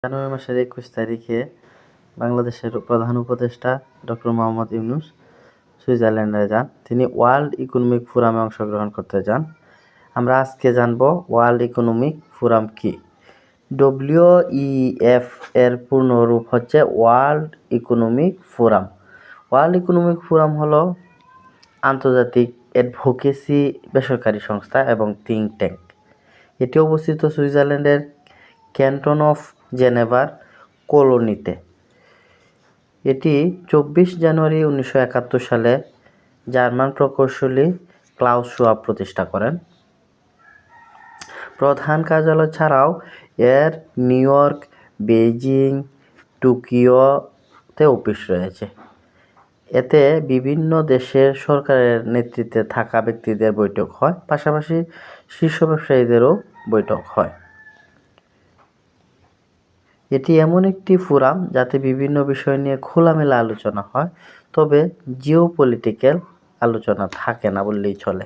জানুয়ারি মাসের 21 তারিখে বাংলাদেশের প্রধান উপদেষ্টা ডক্টর মোহাম্মদ ইউনূস সুইজারল্যান্ডে যান। তিনি ওয়ার্ল্ড ইকোনমিক ফোরামে অংশগ্রহণ করতে যান। আমরা আজকে জানব ওয়ার্ল্ড ইকোনমিক ফোরাম কি। WEF এর পূর্ণ রূপ হচ্ছে world economic forum. World economic forum হলো আন্তর্জাতিক অ্যাডভোকেসি বেসরকারি সংস্থা এবং থিঙ্ক ট্যাঙ্ক। এটি অবস্থিত সুইজারল্যান্ডের ক্যান্টন অফ জেনেভার কলোনিতে। এটি 24 জানুয়ারি 1971 সালে জার্মান প্রকৌশলী ক্লাউস শোয়াব প্রতিষ্ঠা করেন। প্রধান কার্যালয় ছাড়াও এর নিউ ইয়র্ক, বেইজিং, টোকিওতে অফিস রয়েছে। এতে বিভিন্ন দেশের সরকারের নেতৃত্বে থাকা ব্যক্তিদের বৈঠক হয়, পাশাপাশি শীর্ষ ব্যবসায়ীদেরও বৈঠক হয়। এটি এমন একটি ফোরাম যাতে বিভিন্ন বিষয় নিয়ে খোলামেলা আলোচনা হয়, তবে জিওপলিটিক্যাল আলোচনা থাকে না বললেই চলে।